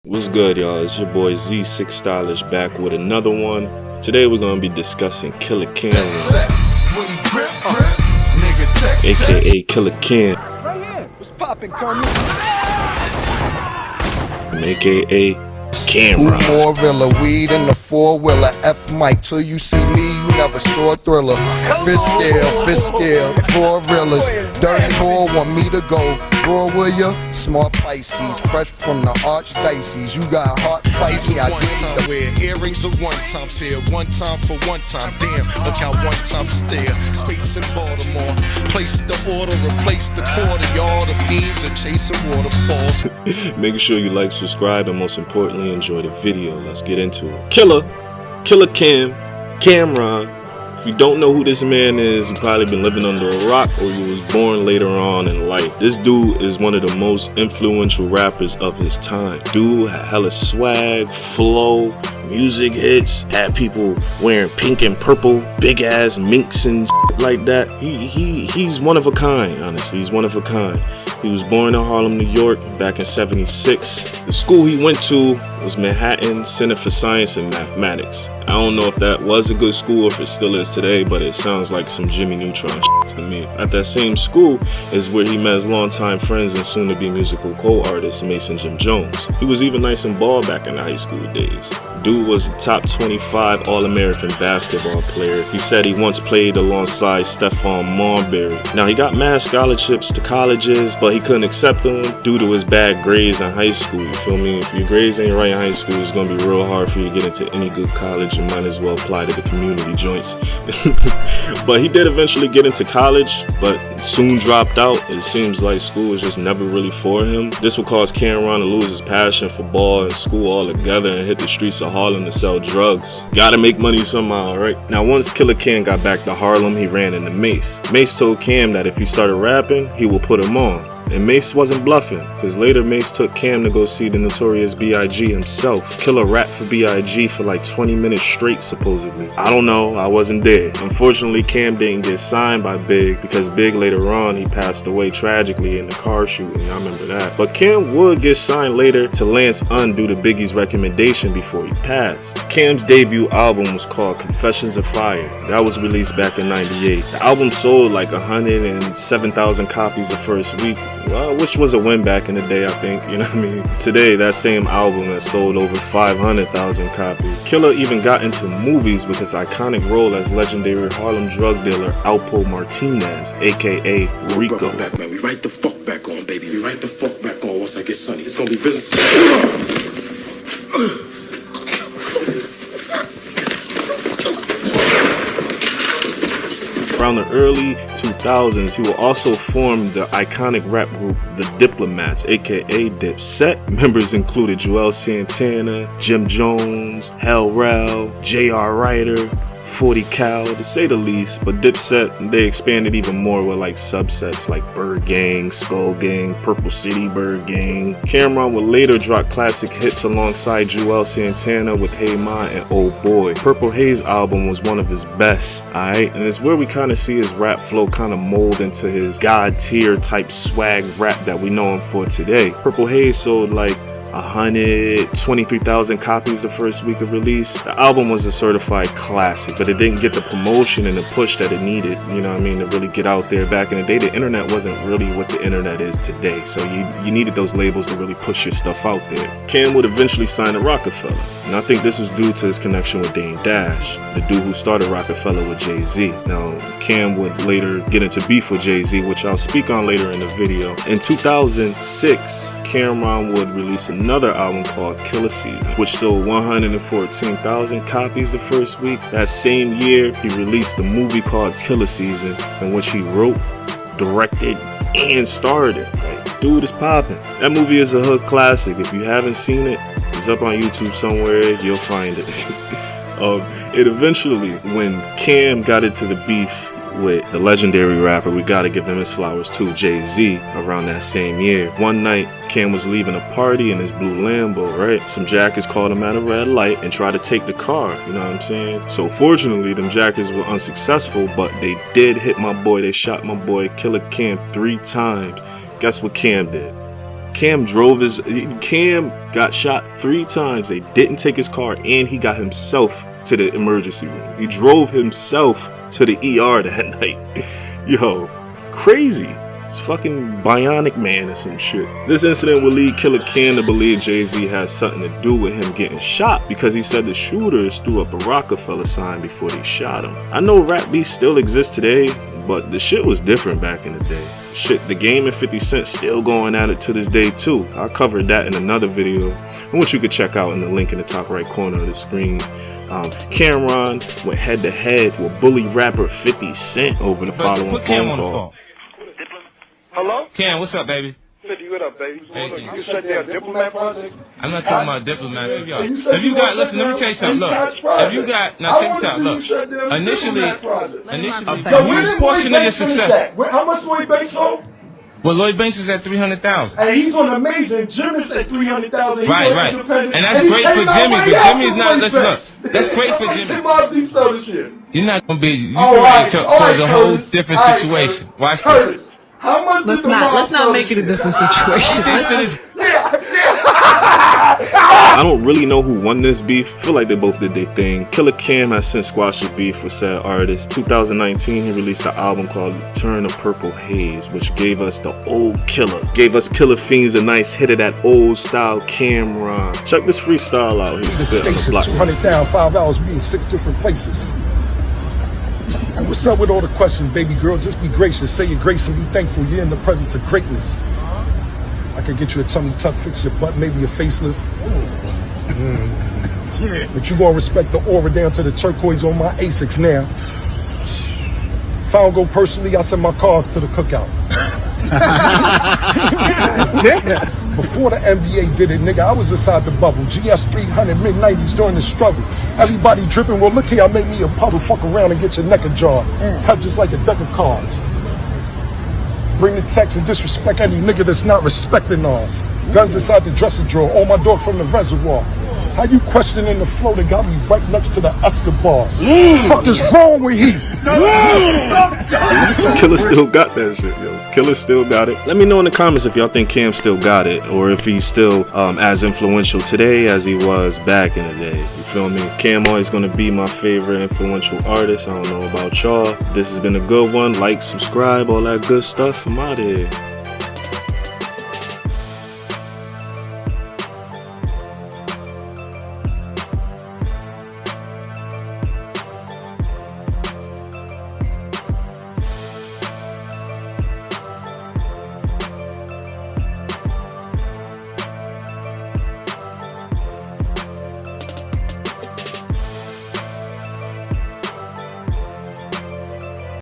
What's good, y'all? It's your boy Z6 Stylish back with another one. Today we're gonna be discussing Killa Camron, aka Killa Cam, Right here. What's poppin', Kermit? aka Who Camron. more realer? Weed in the four-wheeler. F Mike, till you see me, you never saw a thriller. Fist scale, four reelers. Dirty whore want me to go. Bro, will ya? Smart Pisces, fresh from the archdiocese. You got heart spicy, I one time wear earrings a one-time pair, one time for one time. Damn, look how one time stare. Space in Baltimore. Place the order, replace the quarter. Y'all the fiends are chasing waterfalls. Make sure you like, subscribe, and most importantly, enjoy the video. Let's get into it. Killa Camron. If you don't know who this man is, you probably been living under a rock or you was born later on in life. This dude is one of the most influential rappers of his time. Dude had hella swag, flow, music hits, had people wearing pink and purple, big ass minks and shit like that. He's one of a kind, honestly. He's one of a kind. He was born in Harlem, New York back in '76. The school he went to was Manhattan Center for Science and Mathematics. I don't know if that was a good school or if it still is today, but it sounds like some Jimmy Neutron shit to me. At that same school is where he met his longtime friends and soon-to-be musical co-artist Mason Jim Jones. He was even nice and bald back in the high school days. Dude was a top 25 All-American basketball player. He said he once played alongside Stephon Marbury. Now, he got mad scholarships to colleges, but he couldn't accept them due to his bad grades in high school. You feel me? If your grades ain't right in high school, it's gonna be real hard for you to get into any good college. You might as well apply to the community joints. But he did eventually get into college, but soon dropped out. It seems like school was just never really for him. This would cause Camron to lose his passion for ball and school altogether and hit the streets of Harlem to sell drugs. Gotta make money somehow, right? Now, once Killa Cam got back to Harlem, he ran into Mace. Mace told Cam that if he started rapping, he would put him on. And Mace wasn't bluffing, because later Mace took Cam to go see the notorious B.I.G. himself. Killa rapped for B.I.G. for like 20 minutes straight, supposedly. I don't know, I wasn't there. Unfortunately, Cam didn't get signed by Big, because Big later on, he passed away tragically in the car shooting. I remember that. But Cam would get signed later to Lance Un due to Biggie's recommendation before he passed. Cam's debut album was called Confessions of Fire. That was released back in '98. The album sold like 107,000 copies the first week. Which was a win back in the day, I think, you know what I mean? Today, that same album has sold over 500,000 copies. Killa even got into movies with his iconic role as legendary Harlem drug dealer Alpo Martinez, aka Rico. Back, man. We right the fuck back on, baby. We right the fuck back on once I get sunny. It's gonna be business. Around the early 2000s, he will also form the iconic rap group The Diplomats, aka Dipset. Members included Joel Santana, Jim Jones, Hell Rell, J.R. Ryder, 40 Cal, to say the least. But Dipset, they expanded even more with like subsets like Bird Gang, Skull Gang, Purple City Bird Gang. Camron would later drop classic hits alongside Joel Santana with Hey Ma and Old Boy. Purple Haze album was one of his best, alright? And it's where we kind of see his rap flow kind of mold into his god tier type swag rap that we know him for today. Purple Haze sold like 123,000 copies the first week of release. The album was a certified classic, but it didn't get the promotion and the push that it needed, you know what I mean, to really get out there. Back in the day, the internet wasn't really what the internet is today, so you needed those labels to really push your stuff out there. Cam would eventually sign to Rockefeller, and I think this was due to his connection with Dame Dash, the dude who started Rockefeller with Jay-Z. Now, Cam would later get into beef with Jay-Z, which I'll speak on later in the video. In 2006, Camron would release another album called Killa Season, which sold 114,000 copies the first week. That same year, he released a movie called Killa Season, in which he wrote, directed, and starred it. Like, dude is popping. That movie is a hood classic. If you haven't seen it, it's up on YouTube somewhere. You'll find it. It eventually, when Cam got into the beef with the legendary rapper, we gotta give him his flowers too, Jay-Z, around that same year. One night, Cam was leaving a party in his blue Lambo, right? Some jackets called him at a red light and tried to take the car, you know what I'm saying? So fortunately, them jackets were unsuccessful, but they did hit my boy. They shot my boy Killa Cam 3 times. Guess what Cam did? Cam got shot 3 times. They didn't take his car, and he got himself to the emergency room. He drove himself to the ER that night. Yo, crazy. It's fucking Bionic Man or some shit. This incident will lead Killa Cam to believe Jay-Z has something to do with him getting shot, because he said the shooters threw up a Rockefeller sign before they shot him. I know rap beef still exists today, but the shit was different back in the day. Shit, the Game and 50 Cent still going at it to this day too. I covered that in another video, which you could check out in the link in the top right corner of the screen. Camron went head to head with bully rapper 50 Cent over the following phone call. Hello? Cam, what's up, baby? 50, what up, baby? Hey, You shut down Diplomat project? I'm not talking about Diplomats. If you got, listen, let me tell you something. Look, if you got, now check this out. Look, initially, where did Lloyd Banks finish at? How much Lloyd Banks sold? well, Lloyd Banks is at 300,000. And he's on a major, and Jim is at 300,000. Right. And that's great for Jimmy, but Jimmy's not, listen, look, that's great for Jimmy. You're not going to be, you all right, can all right, cause a whole Curtis. different All right, situation. Watch Curtis, this. how much did the Let's not make it a different situation. I don't really know who won this beef. I feel like they both did their thing. Killa Cam has since squashed the beef with said artist. 2019, he released an album called Turn a Purple Haze, which gave us the old Killer. Gave us Killer Fiends a nice hit of that old style Camron. Check this freestyle out. He spit on the block. 200 down, 5 hours, be in 6 different places. And what's up with all the questions, baby girl? Just be gracious, say your grace and be thankful. You're in the presence of greatness. I could get you a tummy tuck, fix your butt, maybe a facelift. Yeah. But you gonna respect the aura down to the turquoise on my Asics now. If I don't go personally, I send my cars to the cookout. Before the NBA did it, nigga, I was inside the bubble. GS 300, mid-90s during the struggle. Everybody dripping, well, look here, I made me a puddle. Fuck around and get your neck ajar. Cut just like a deck of cards. Bring the text and disrespect any nigga that's not respecting ours. Guns inside the dresser drawer, all my dog from the reservoir. How you questioning the flow that got me right next to the Escobars? Fuck is wrong with he? Killer still got that shit, yo. Killer still got it. Let me know in the comments if y'all think Cam still got it, or if he's still as influential today as he was back in the day. You feel me? Cam always gonna be my favorite influential artist. I don't know about y'all. This has been a good one. Like, subscribe, all that good stuff. I'm out of here.